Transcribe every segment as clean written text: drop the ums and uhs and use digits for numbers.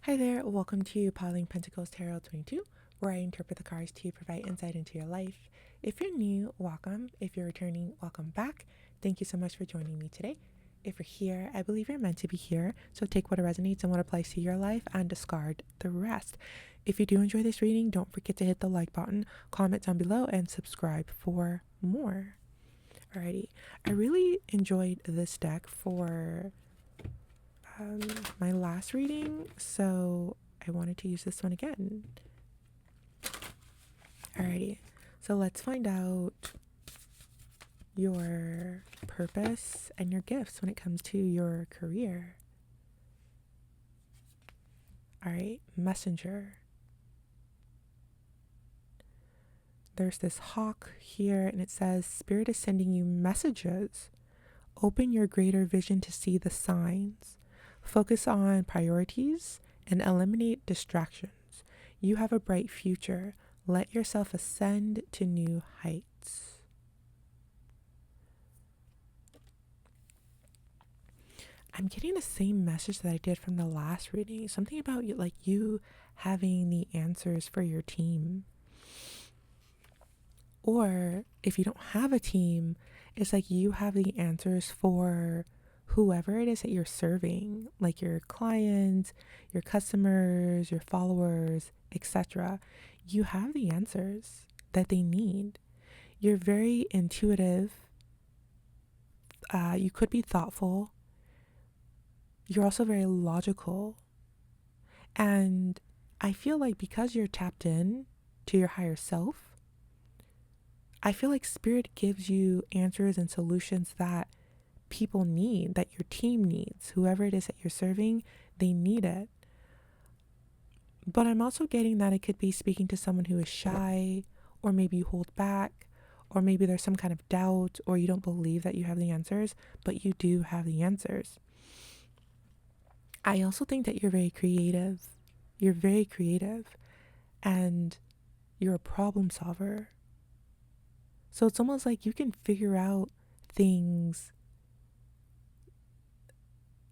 Hi there, welcome to Piling Pentacles Tarot 22, where I interpret the cards to provide insight into your life. If you're new, welcome. If you're returning, welcome back. Thank you so much for joining me today. If you're here, I believe you're meant to be here, so take what resonates and what applies to your life and discard the rest. If you do enjoy this reading, don't forget to hit the like button, comment down below, and subscribe for more. Alrighty, I really enjoyed this deck for my last reading, so I wanted to use this one again. Alrighty, so let's find out your purpose and your gifts when it comes to your career. Alright, Messenger. There's this hawk here, and it says, Spirit is sending you messages. Open your greater vision to see the signs. Focus on priorities and eliminate distractions. You have a bright future. Let yourself ascend to new heights. I'm getting the same message that I did from the last reading. Something about you having the answers for your team. Or if you don't have a team, it's like you have the answers for whoever it is that you're serving, like your clients, your customers, your followers, etc. You have the answers that they need. You're very intuitive. You could be thoughtful. You're also very logical. And I feel like because you're tapped in to your higher self, I feel like Spirit gives you answers and solutions that people need, that your team needs. Whoever it is that you're serving, they need it. But I'm also getting that it could be speaking to someone who is shy, or maybe you hold back, or maybe there's some kind of doubt, or you don't believe that you have the answers, but you do have the answers. I also think that you're very creative. You're very creative, and you're a problem solver. So it's almost like you can figure out things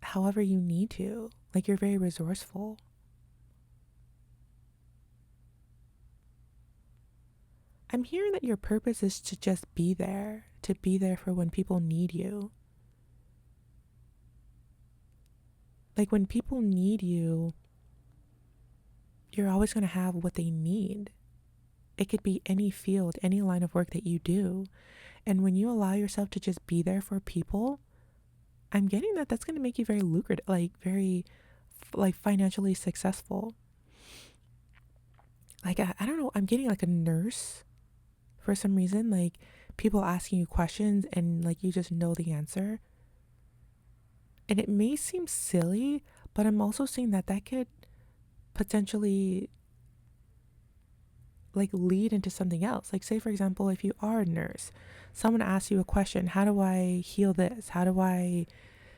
however you need to. Like you're very resourceful. I'm hearing that your purpose is to just be there, to be there for when people need you. Like when people need you, you're always going to have what they need. It could be any field, any line of work that you do. And when you allow yourself to just be there for people, I'm getting that that's going to make you very lucrative, like very like financially successful. Like, I don't know, I'm getting like a nurse for some reason, like people asking you questions and like you just know the answer. And it may seem silly, but I'm also seeing that that could potentially like lead into something else. Like say for example, if you are a nurse, someone asks you a question, how do I heal this? How do I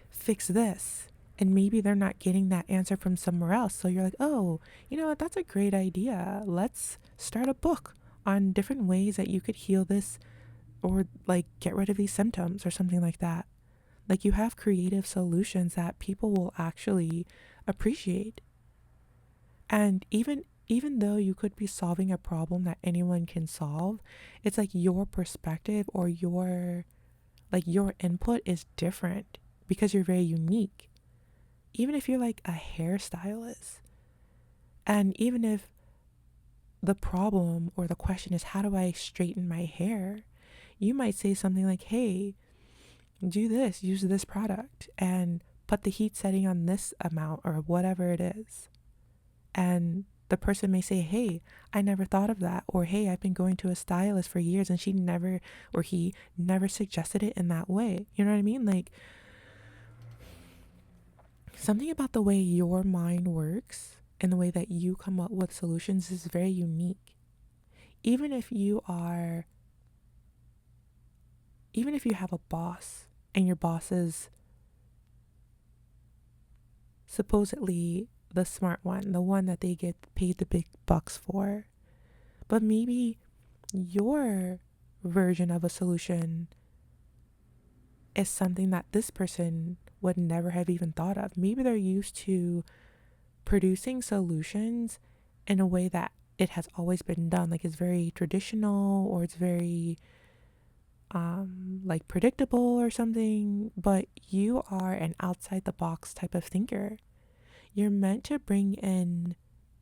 fix this? And maybe they're not getting that answer from somewhere else. So you're like, oh, you know what? That's a great idea. Let's start a book on different ways that you could heal this or like get rid of these symptoms or something like that. Like you have creative solutions that people will actually appreciate. And even though you could be solving a problem that anyone can solve, it's like your perspective or your input is different because you're very unique. Even if you're like a hairstylist, and even if the problem or the question is how do I straighten my hair, you might say something like, hey, do this, use this product and put the heat setting on this amount or whatever it is. And the person may say, hey, I never thought of that. Or, hey, I've been going to a stylist for years and she never, or he never suggested it in that way. You know what I mean? Like something about the way your mind works and the way that you come up with solutions is very unique. Even if you have a boss and your boss is supposedly the smart one, the one that they get paid the big bucks for. But maybe your version of a solution is something that this person would never have even thought of. Maybe they're used to producing solutions in a way that it has always been done. Like it's very traditional, or it's very like predictable or something, but you are an outside the box type of thinker. You're meant to bring in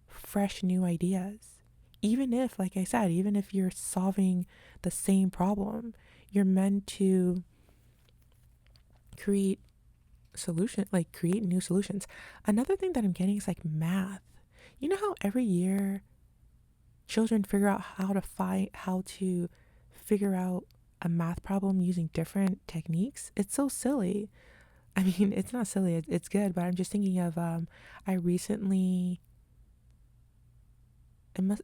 fresh new ideas. Even if, like I said, even if you're solving the same problem, you're meant to create create new solutions. Another thing that I'm getting is like math. You know how every year children figure out how to figure out a math problem using different techniques? It's so silly. I mean, it's not silly, it's good, but I'm just thinking of I recently it must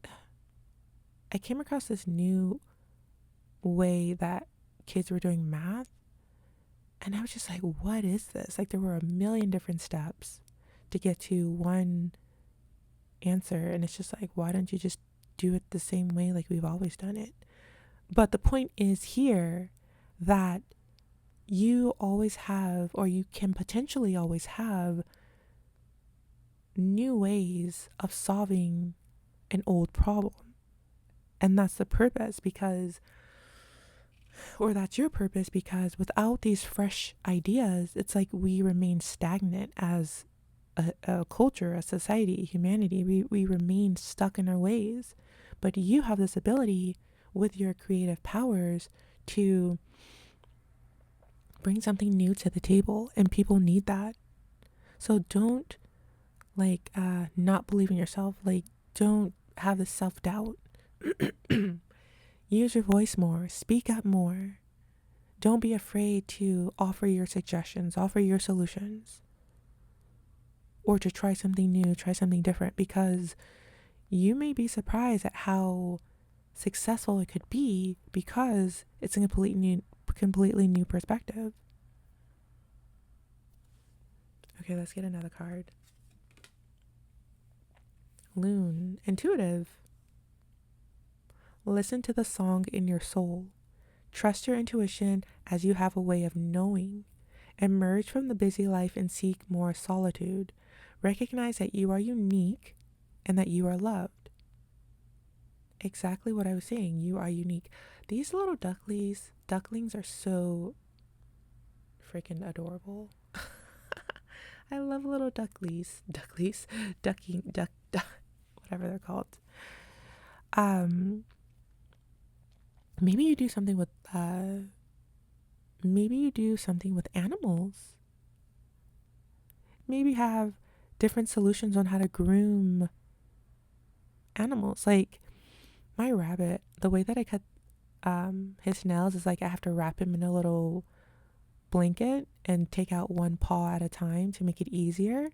I came across this new way that kids were doing math, and I was just like, what is this? Like there were a million different steps to get to one answer, and it's just like, why don't you just do it the same way like we've always done it? But the point is here that you always have, or you can potentially always have, new ways of solving an old problem. And that's the purpose, that's your purpose, because without these fresh ideas, it's like we remain stagnant as a culture, a society, humanity. We remain stuck in our ways. But you have this ability with your creative powers to bring something new to the table, and people need that. So don't not believe in yourself. Like, don't have this self-doubt. Use your voice more, speak up more. Don't be afraid to offer your suggestions, offer your solutions, or to try something new, try something different, because you may be surprised at how successful it could be, because it's a completely new perspective. Okay, let's get another card. Loon, intuitive. Listen to the song in your soul. Trust your intuition, as you have a way of knowing. Emerge from the busy life and seek more solitude. Recognize that you are unique and that you are loved. Exactly what I was saying. You are unique. These little ducklings are so freaking adorable. I love little ducklings, whatever they're called. Maybe you do something with animals. Maybe have different solutions on how to groom animals. Like my rabbit, the way that I cut his nails is like I have to wrap him in a little blanket and take out one paw at a time to make it easier.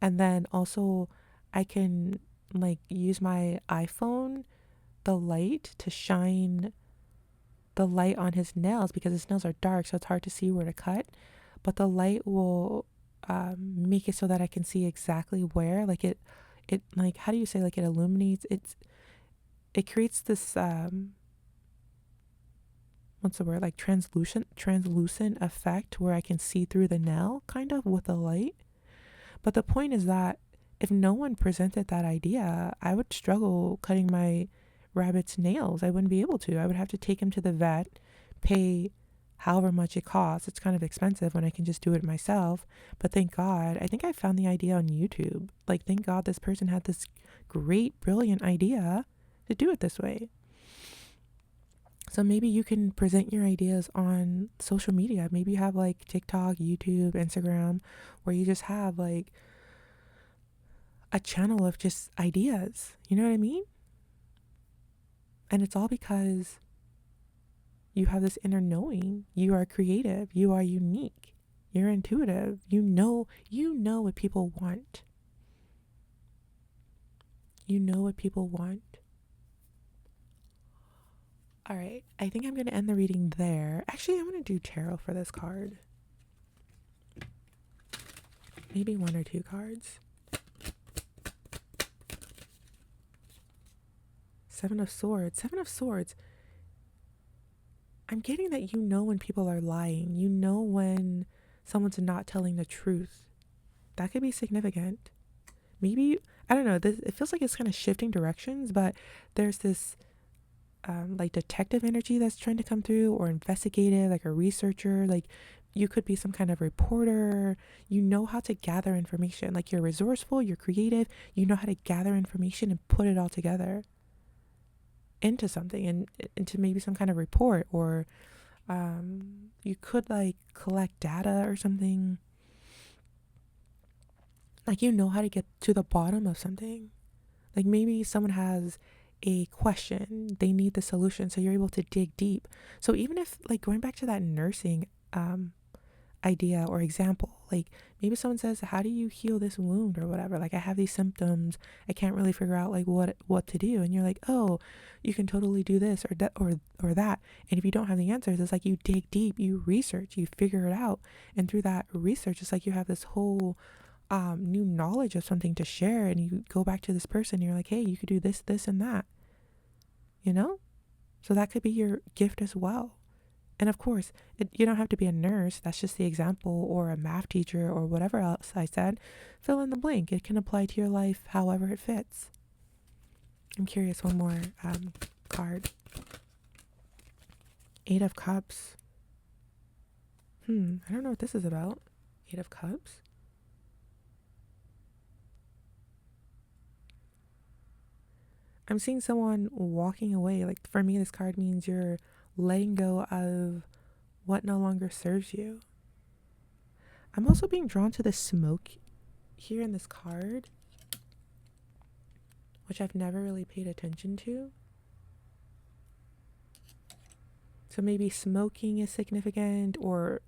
And then also I can use my iPhone, the light, to shine the light on his nails, because his nails are dark, so it's hard to see where to cut. But the light will make it so that I can see exactly where. It how do you say, it illuminates. It creates this what's the word, translucent effect where I can see through the nail kind of with the light. But the point is that if no one presented that idea, I would struggle cutting my rabbit's nails. I wouldn't be able to. I would have to take him to the vet, pay however much it costs. It's kind of expensive when I can just do it myself. But thank God, I think I found the idea on YouTube. Thank God this person had this great, brilliant idea to do it this way. So maybe you can present your ideas on social media. Maybe you have TikTok, YouTube, Instagram, where you just have a channel of just ideas. You know what I mean? And it's all because you have this inner knowing. You are creative. You are unique. You're intuitive. You know what people want. You know what people want. All right. I think I'm going to end the reading there. Actually, I'm going to do tarot for this card. Maybe one or two cards. Seven of Swords. I'm getting that you know when people are lying. You know when someone's not telling the truth. That could be significant. Maybe, I don't know, this, it feels like it's kind of shifting directions, but there's this like detective energy that's trying to come through, or investigative, like a researcher. Like you could be some kind of reporter. You know how to gather information. Like you're resourceful, you're creative, you know how to gather information and put it all together into something, and into maybe some kind of report, or you could like collect data or something. Like you know how to get to the bottom of something. Like maybe someone has a question, they need the solution, so you're able to dig deep. So even if, like, going back to that nursing idea or example, like maybe someone says, how do you heal this wound or whatever? Like I have these symptoms, I can't really figure out like what to do. And you're like, oh, you can totally do this or that or that. And if you don't have the answers, it's like you dig deep, you research, you figure it out. And through that research, it's like you have this whole new knowledge of something to share, and you go back to this person, you're like, hey, you could do this and that, you know. So that could be your gift as well. And of course, you don't have to be a nurse, that's just the example, or a math teacher, or whatever else I said. Fill in the blank, it can apply to your life however it fits. I'm curious, one more card. 8 of Cups. I don't know what this is about. 8 of Cups. I'm seeing someone walking away. Like for me, this card means you're letting go of what no longer serves you. I'm also being drawn to the smoke here in this card, which I've never really paid attention to. So maybe smoking is significant, or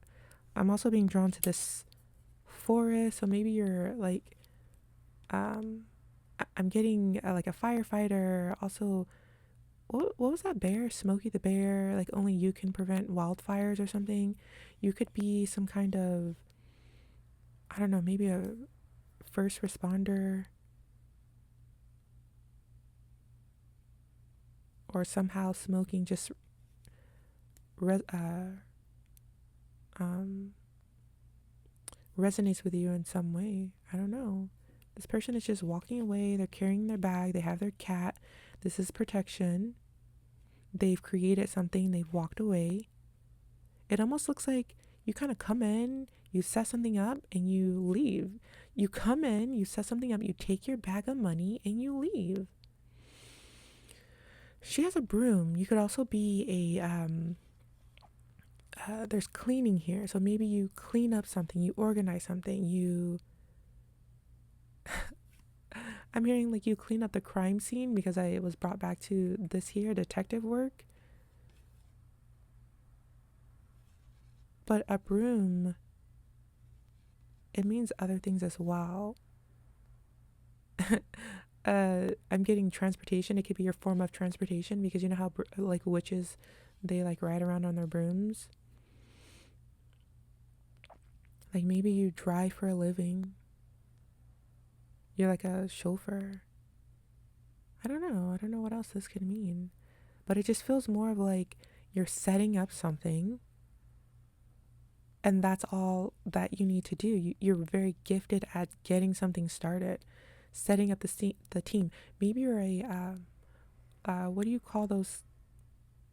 I'm also being drawn to this forest. So maybe you're like, I'm getting like a firefighter. Also, what was that bear? Smokey the Bear. Like only you can prevent wildfires or something. You could be some kind of, I don't know, maybe a first responder, or somehow smoking just um, resonates with you in some way. I don't know. This person is just walking away. They're carrying their bag. They have their cat. This is protection. They've created something. They've walked away. It almost looks like you kind of come in, you set something up, and you leave. You come in, you set something up, you take your bag of money, and you leave. She has a broom. You could also be a there's cleaning here, so maybe you clean up something, you organize something, you I'm hearing like you clean up the crime scene, because I was brought back to this here, detective work. But a broom, it means other things as well. I'm getting transportation. It could be your form of transportation, because you know how like witches, they like ride around on their brooms. Like maybe you drive for a living. You're like a chauffeur. I don't know. I don't know what else this could mean. But it just feels more of like you're setting up something, and that's all that you need to do. You're very gifted at getting something started, setting up the team. Maybe you're a what do you call those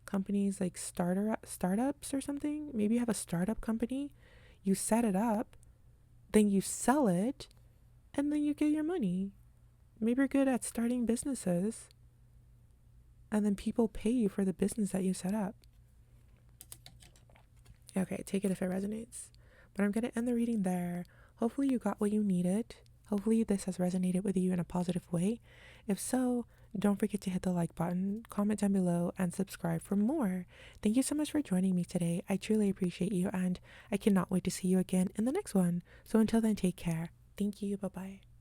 companies, like startups or something? Maybe you have a startup company. You set it up, then you sell it, and then you get your money. Maybe you're good at starting businesses, and then people pay you for the business that you set up. Okay, take it if it resonates. But I'm going to end the reading there. Hopefully you got what you needed. Hopefully this has resonated with you in a positive way. If so, don't forget to hit the like button, comment down below, and subscribe for more. Thank you so much for joining me today. I truly appreciate you, and I cannot wait to see you again in the next one. So until then, take care. Thank you. Bye-bye.